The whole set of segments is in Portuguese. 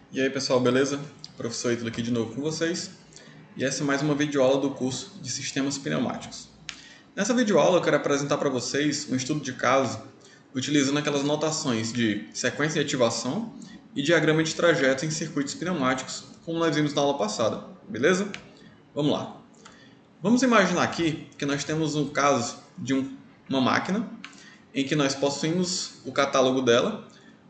E aí pessoal, beleza? Professor Ítalo aqui de novo com vocês. E essa é mais uma videoaula do curso de Sistemas Pneumáticos. Nessa videoaula eu quero apresentar para vocês um estudo de caso utilizando aquelas notações de sequência de ativação e diagrama de trajeto em circuitos pneumáticos, como nós vimos na aula passada, beleza? Vamos lá. Vamos imaginar aqui que nós temos um caso de uma máquina em que nós possuímos o catálogo dela,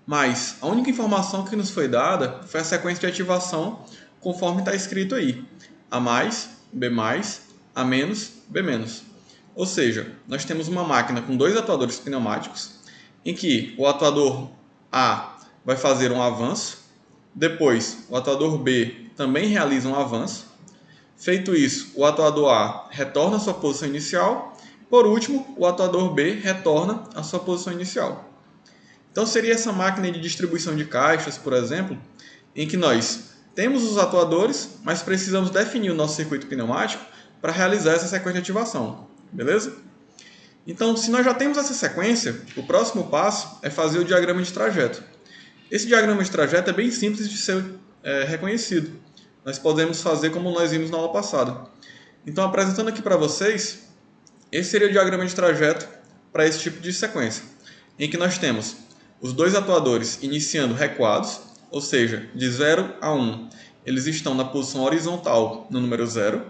mas a única informação que nos foi dada foi a sequência de ativação conforme está escrito aí: A mais, B mais, A menos, B menos. Ou seja, nós temos uma máquina com dois atuadores pneumáticos, em que o atuador A vai fazer um avanço, depois o atuador B também realiza um avanço. Feito isso, o atuador A retorna à sua posição inicial. Por último, o atuador B retorna à sua posição inicial. Então seria essa máquina de distribuição de caixas, por exemplo, em que nós temos os atuadores, mas precisamos definir o nosso circuito pneumático para realizar essa sequência de ativação, beleza? Então, se nós já temos essa sequência, o próximo passo é fazer o diagrama de trajeto. Esse diagrama de trajeto é bem simples de ser reconhecido. Nós podemos fazer como nós vimos na aula passada. Então, apresentando aqui para vocês, esse seria o diagrama de trajeto para esse tipo de sequência, em que nós temos os dois atuadores iniciando recuados, ou seja, de 0 a 1, eles estão na posição horizontal no número 0.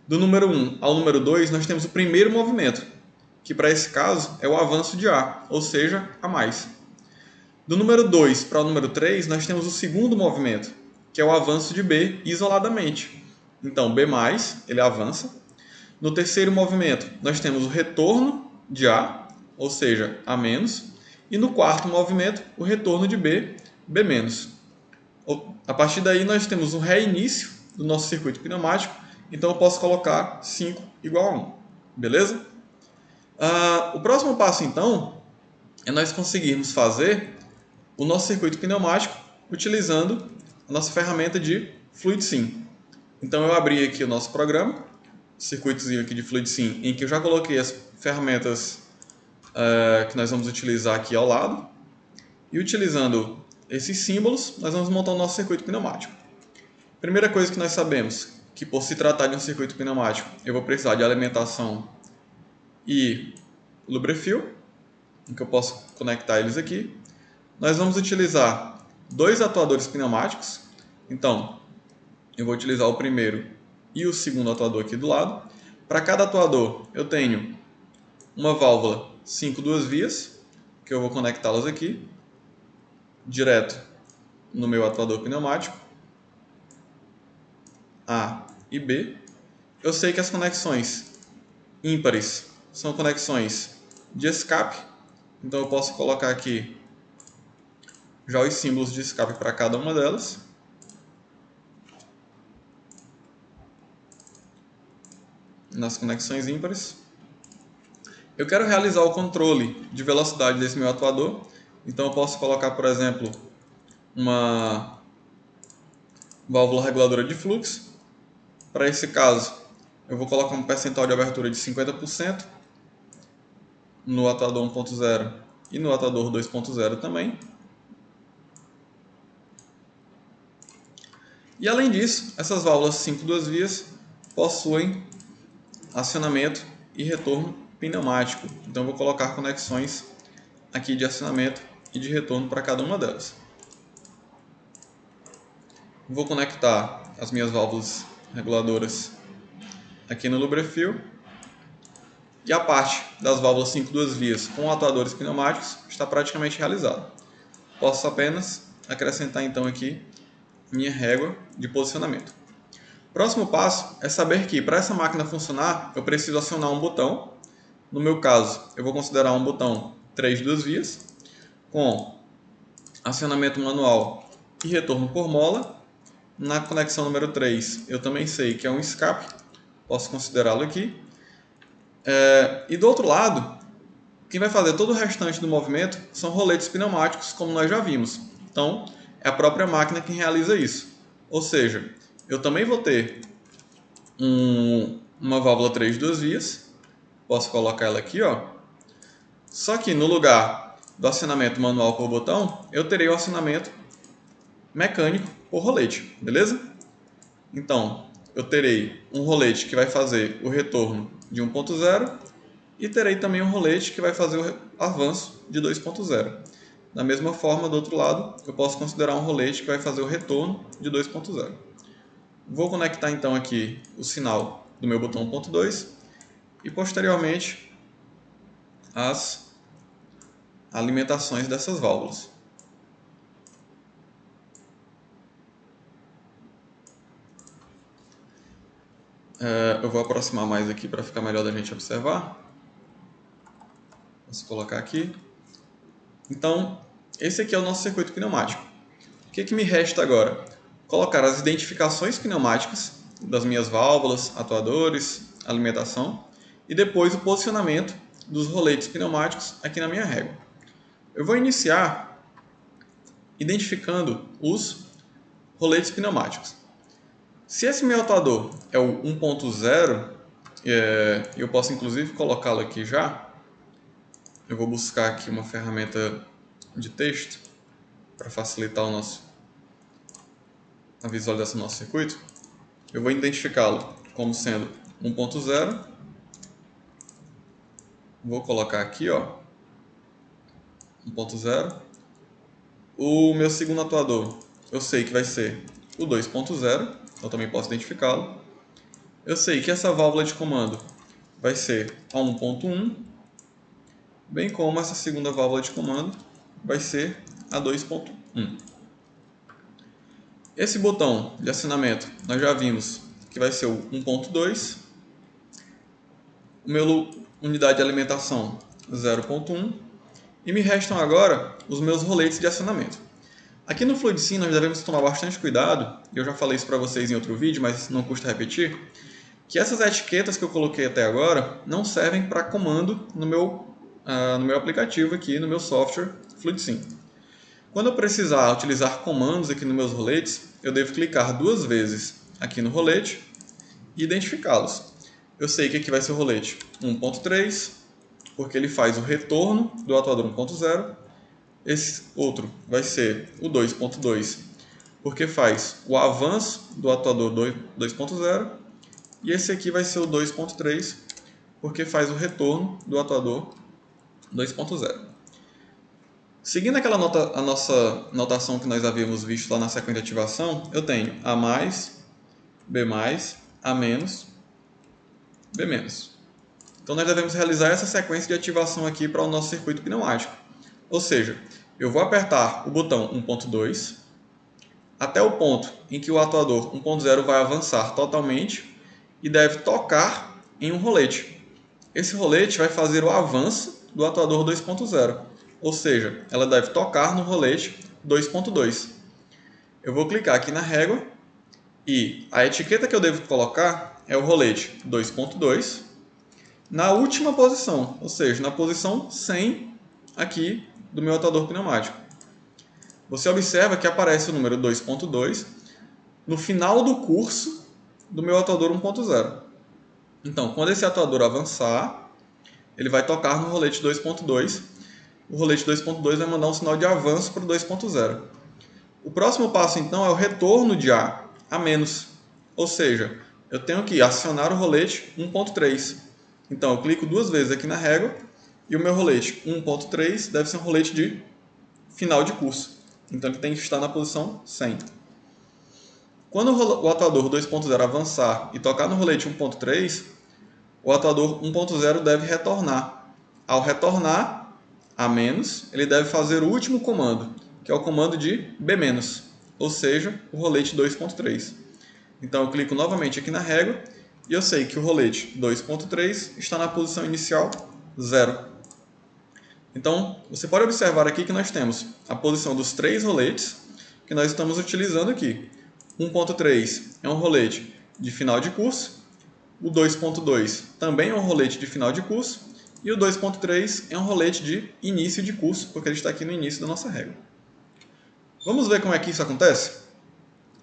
Do número 1 ao número 2, nós temos o primeiro movimento, que para esse caso é o avanço de A, ou seja, A mais. Do número 2 para o número 3, nós temos o segundo movimento, que é o avanço de B isoladamente. Então, B+, ele avança. No terceiro movimento, nós temos o retorno de A, ou seja, A-. E no quarto movimento, o retorno de B, B-. A partir daí, nós temos um reinício do nosso circuito pneumático, então eu posso colocar 5 igual a 1. Beleza? O próximo passo, então, é nós conseguirmos fazer o nosso circuito pneumático utilizando a nossa ferramenta de FluidSim. Então eu abri aqui o nosso programa, circuitozinho aqui de FluidSim, em que eu já coloquei as ferramentas que nós vamos utilizar aqui ao lado. E utilizando esses símbolos, nós vamos montar o nosso circuito pneumático. Primeira coisa que nós sabemos, que por se tratar de um circuito pneumático, eu vou precisar de alimentação e lubrefil, em que eu posso conectar eles aqui. Nós vamos utilizar dois atuadores pneumáticos, então eu vou utilizar o primeiro e o segundo atuador aqui do lado. Para cada atuador eu tenho uma válvula 5 duas vias, que eu vou conectá-las aqui, direto no meu atuador pneumático, A e B. Eu sei que as conexões ímpares são conexões de escape, então eu posso colocar aqui já os símbolos de escape para cada uma delas. Nas conexões ímpares. Eu quero realizar o controle de velocidade desse meu atuador, então eu posso colocar, por exemplo, uma válvula reguladora de fluxo. Para esse caso, eu vou colocar um percentual de abertura de 50% no atuador 1.0 e no atuador 2.0 também. E além disso, essas válvulas 5 duas vias possuem acionamento e retorno pneumático. Então eu vou colocar conexões aqui de acionamento e de retorno para cada uma delas. Vou conectar as minhas válvulas reguladoras aqui no lubrefil. E a parte das válvulas 5 duas vias com atuadores pneumáticos está praticamente realizada. Posso apenas acrescentar então aqui minha régua de posicionamento. Próximo passo é saber que para essa máquina funcionar eu preciso acionar um botão. No meu caso, eu vou considerar um botão 3 duas vias com acionamento manual e retorno por mola. Na conexão número 3 eu também sei que é um escape, posso considerá-lo aqui. E do outro lado, quem vai fazer todo o restante do movimento são roletes pneumáticos, como nós já vimos. Então, é a própria máquina quem realiza isso. Ou seja, eu também vou ter uma válvula 3 duas vias. Posso colocar ela aqui, ó. Só que no lugar do acionamento manual por botão, eu terei o acionamento mecânico por rolete, beleza? Então, eu terei um rolete que vai fazer o retorno de 1.0 e terei também um rolete que vai fazer o avanço de 2.0. Da mesma forma, do outro lado, eu posso considerar um rolete que vai fazer o retorno de 2.0. Vou conectar então aqui o sinal do meu botão 1.2 e posteriormente as alimentações dessas válvulas. Eu vou aproximar mais aqui para ficar melhor da gente observar. Vamos colocar aqui. Então, esse aqui é o nosso circuito pneumático. O que me resta agora? Colocar as identificações pneumáticas das minhas válvulas, atuadores, alimentação e depois o posicionamento dos roletes pneumáticos aqui na minha régua. Eu vou iniciar identificando os roletes pneumáticos. Se esse meu atuador é o 1.0, eu posso inclusive colocá-lo aqui já. Eu vou buscar aqui uma ferramenta de texto para facilitar a visualização do nosso circuito. Eu vou identificá-lo como sendo 1.0. Vou colocar aqui, 1.0. O meu segundo atuador, eu sei que vai ser o 2.0, eu também posso identificá-lo. Eu sei que essa válvula de comando vai ser a 1.1, bem como essa segunda válvula de comando vai ser a 2.1. Esse botão de acionamento nós já vimos que vai ser o 1.2. O meu unidade de alimentação 0.1. E me restam agora os meus roletes de acionamento. Aqui no FluidSim nós devemos tomar bastante cuidado, e eu já falei isso para vocês em outro vídeo, mas não custa repetir, que essas etiquetas que eu coloquei até agora não servem para comando no meu aplicativo aqui, no meu software FluidSim. Quando eu precisar utilizar comandos aqui nos meus roletes, eu devo clicar 2 vezes aqui no rolete e identificá-los. Eu sei que aqui vai ser o rolete 1.3, porque ele faz o retorno do atuador 1.0. Esse outro vai ser o 2.2, porque faz o avanço do atuador 2.0. E esse aqui vai ser o 2.3, porque faz o retorno do atuador 2.0. Seguindo a nossa notação que nós havíamos visto lá na sequência de ativação, eu tenho A+, B+, A-, B-. Então nós devemos realizar essa sequência de ativação aqui para o nosso circuito pneumático. Ou seja, eu vou apertar o botão 1.2 até o ponto em que o atuador 1.0 vai avançar totalmente e deve tocar em um rolete. Esse rolete vai fazer o avanço do atuador 2.0, ou seja, ela deve tocar no rolete 2.2. Eu vou clicar aqui na régua e a etiqueta que eu devo colocar é o rolete 2.2 na última posição, ou seja, na posição 100 aqui do meu atuador pneumático. Você observa que aparece o número 2.2 no final do curso do meu atuador 1.0. Então, quando esse atuador avançar, ele vai tocar no rolete 2.2. O rolete 2.2 vai mandar um sinal de avanço para o 2.0. O próximo passo, então, é o retorno de A a menos. Ou seja, eu tenho que acionar o rolete 1.3. Então, eu clico 2 vezes aqui na régua e o meu rolete 1.3 deve ser um rolete de final de curso. Então, ele tem que estar na posição 100. Quando o atuador 2.0 avançar e tocar no rolete 1.3, o atuador 1.0 deve retornar. Ao retornar a menos, ele deve fazer o último comando, que é o comando de B-, ou seja, o rolete 2.3. Então, eu clico novamente aqui na régua e eu sei que o rolete 2.3 está na posição inicial 0. Então, você pode observar aqui que nós temos a posição dos 3 roletes que nós estamos utilizando aqui. 1.3 é um rolete de final de curso, o 2.2 também é um rolete de final de curso e o 2.3 é um rolete de início de curso, porque ele está aqui no início da nossa régua. Vamos ver como é que isso acontece?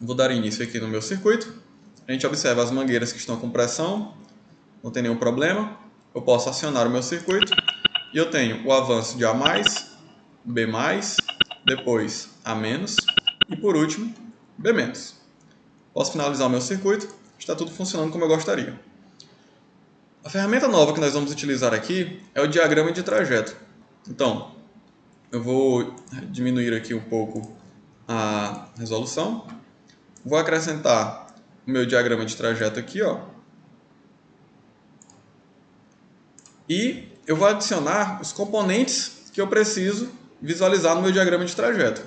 Vou dar início aqui no meu circuito. A gente observa as mangueiras que estão com pressão, não tem nenhum problema. Eu posso acionar o meu circuito e eu tenho o avanço de A+, B+, depois A-, e por último, B-. Posso finalizar o meu circuito, está tudo funcionando como eu gostaria. A ferramenta nova que nós vamos utilizar aqui é o diagrama de trajeto. Então, eu vou diminuir aqui um pouco a resolução, vou acrescentar o meu diagrama de trajeto aqui, ó, e eu vou adicionar os componentes que eu preciso visualizar no meu diagrama de trajeto.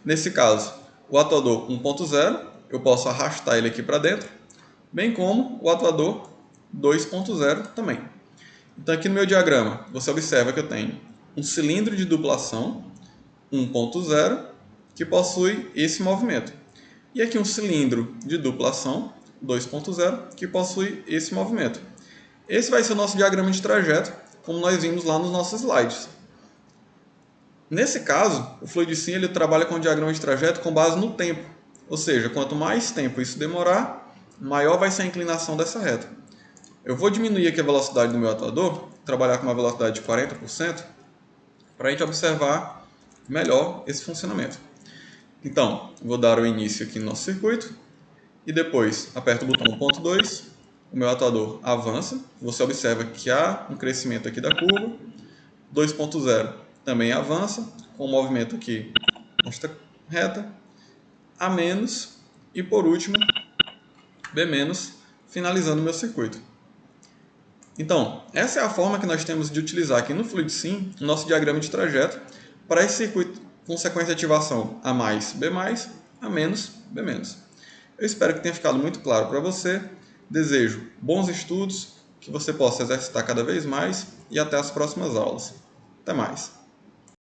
Nesse caso, o atuador 1.0, eu posso arrastar ele aqui para dentro, bem como o atuador 2.0 também. Então aqui no meu diagrama, você observa que eu tenho um cilindro de duplação 1.0 que possui esse movimento. E aqui um cilindro de duplação 2.0 que possui esse movimento. Esse vai ser o nosso diagrama de trajeto, como nós vimos lá nos nossos slides. Nesse caso, o FluidSim ele trabalha com o diagrama de trajeto com base no tempo. Ou seja, quanto mais tempo isso demorar, maior vai ser a inclinação dessa reta. Eu vou diminuir aqui a velocidade do meu atuador, trabalhar com uma velocidade de 40%, para a gente observar melhor esse funcionamento. Então, vou dar o início aqui no nosso circuito, e depois aperto o botão 1.2, o meu atuador avança, você observa que há um crescimento aqui da curva, 2.0 também avança, com o movimento aqui nesta reta, A-, e por último, B-, finalizando o meu circuito. Então, essa é a forma que nós temos de utilizar aqui no FluidSim o nosso diagrama de trajeto para esse circuito com sequência de ativação A+, B+, A-, B-. Eu espero que tenha ficado muito claro para você. Desejo bons estudos, que você possa exercitar cada vez mais e até as próximas aulas. Até mais!